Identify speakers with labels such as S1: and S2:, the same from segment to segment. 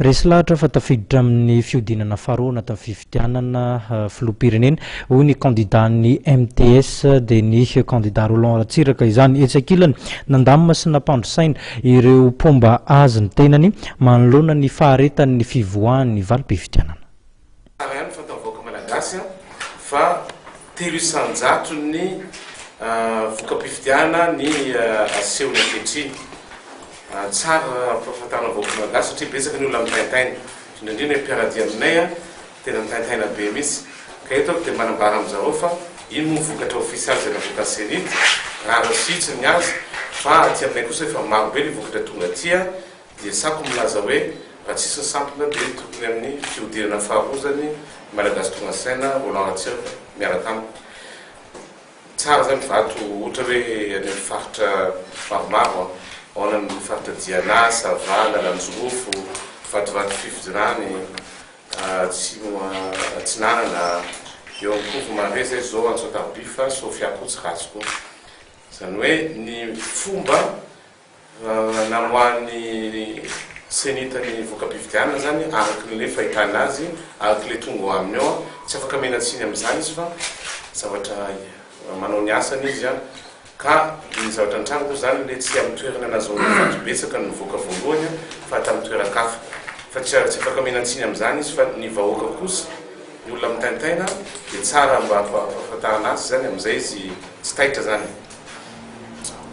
S1: Resy lahatra fa tafiditra amin'ny fiodinana faharoa na tamin'ny fifidianana filoham-pirenena hoy ny candidat-ny MTS dia ny candidat Roland Ratsiraka izany etsakilany nandamina sy nampandrosaina ireo pomba azy ny tenany manoloana ny faharetan'ny fivoahan'ny valim-pifidianana.
S2: Ihany fatavoaka malagasy fa 300 ny voka-pifidiana ny asehony ankehitriny. Tsara fahafantarana vahoaka malagasy satria betsaka ny olona mitaintaina indrindra mpiaradia aminay tena mitaintaina be mihitsy ka eto dia manambara amin'izareo fa ino moa vokatra ofisialy zay navoaka senity raha rasitsy ny azy fa aty aminay kosa efa maro be ny vokatra tonga aty dia sako milaza hoe raha tsisy ny sampona dia tokony amin'ny fiodinana faharozany malagasy tonga saina Roland Ratsiraka miaraka aminy. Tsara zany vato ohatra hoe any amin'ny faritra maromaro ao amin'ny faritra Diana, Savana, Lanjorofo, vatovato Fifidirany, Tsinanana, eo amin'ny Kovo Mare zay zao Antsoatarbifa, Sofia Kotsiratsy koa. Zany hoe ny fomba namoahan'ny senitany voka-pifidianana zany araky le fahitana azy, araky le tonga aminy ao, tsy afaka menatsiny amin'izany izy fa zavatra manao ny asany izy ka ny zavatra antrano koa zany le tsy amin'ny toerana nazahoana betsaka ny voaka voalohany fa tamin'ny toeran-kafa fa tsy afaka menatsiny amin'izany izy fa ny vahoaka kosa ny olona mitaintaina dia tsara mba afafantarana azy zany amin'izay izy tsy taitra zany.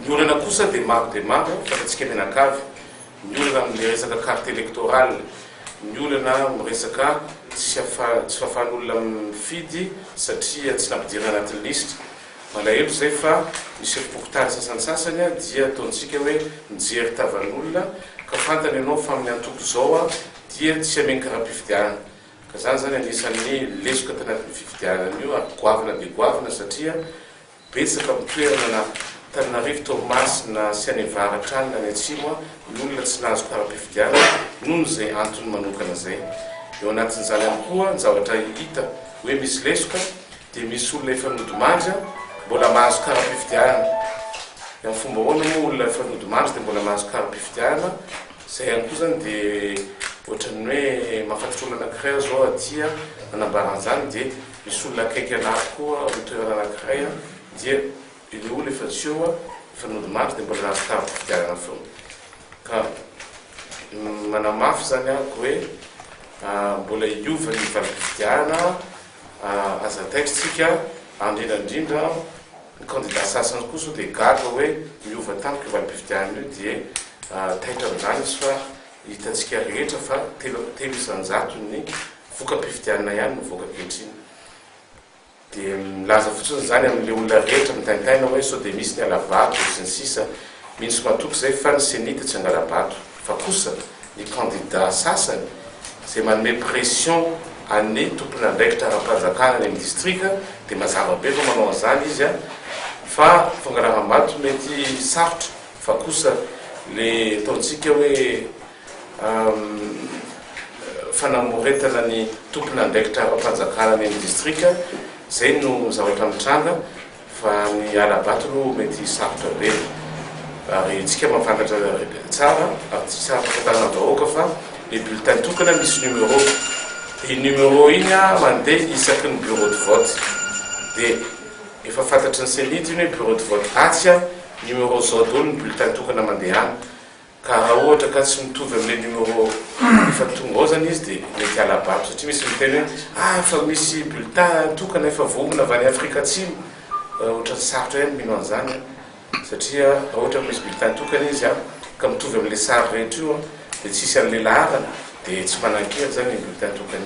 S2: Ny olana kosa dia maro fantatsika menakavy, ny olana amin'ny resaka carte électorale, ny olana miresaka tsy fahafan'olona mifidy satria tsy nampidirana anatin'ny lista. Malahelo zay fa misy fipokotary sasany dia ataontsika hoe mijery tavan'olona ka fantany ianao fa amin'ny antoko zao dia tsy ameny karaha-pifidianana ka zany anisan'ny lesoka tanatin'ny fifidianana io goavana dia goavana satria betsaka mitoerana na Tananarivo, Toamasina sy any avaratra any any atsimo ny olona tsy nahazo karaha-pifidianana noho zay antony manokana zay. Eo anatin'izany ihany koa ny zavatra hita hoe misy lesoka dia misy olona efa nodimandry mbola mahazo karaha-pifidianana. Amin'ny fomba ahoana moa olona efa nodimandry dia mbola mahazo karaha-pifidianana, zay ihany koa zany dia ohatran'ny hoe mahafantatra olona anankiray zao aty manambara an'izany dia misy olona akaiky anahy koa amin'ny toerana anankiray dia ilay olona efa tsy eo efa nodimandry dia mbola nahazo karaha-pifidianana foana. Ka manamafy zany ahako hoe mbola hiova ny valim-pifidianana azataitsika indrindra ny candidat sasany kosa dia gaga hoe miova tampoka io valim-pifidianana io dia taitra amin'izany izy fa hitantsika rehetra fa 300 ny voka-pifidianana ihany no voaka ankehitriny. Dia milaza fotsiny zany amin'ilay olona rehetra mitaintaina hoe sao dia misy ny alabato sy ny sisa mihintsy matoky zay fa ny senity tsy angalabato fa kosa ny candidat sasany zay manome pression any tompony andraikitra ara-panjakana any amin'ny distrika dia mazava be fa manao an'izany izy fa fangalana-bato mety sarotra fa kosa le ataontsika hoe fanamoretana ny tompony andraikitra ara-panjakana any amin'ny distrika zay no zavatra mitranga fa ny alabato no mety sarotra be ary tsika mafantatra tsara ary tsy tsara fahafantarana vahoaka fa le bulletin tokana misy numéro. I numéro iny mandeha isaky ny bureau de vote dia efa fantatry ny senity iny hoe bureau de vote ratsy numéro zao daholo ny bulletin tokana mandehana ka raha ohatra ka tsy mitovy amin'le numéro efa tonga ao zany izy dia mety alabato satria misy miteny hoe fa misy bulletin tokana efa vomona avy any Afrika Atsimo ohatran'ny sarotra ihany mino an'izany satria raha ohatra misy bulletin tokana izy ka mitovy amin'le sary rehetra io dia tsisy an'le laharana dia tsy manan-kery zany ny bulletin tokana.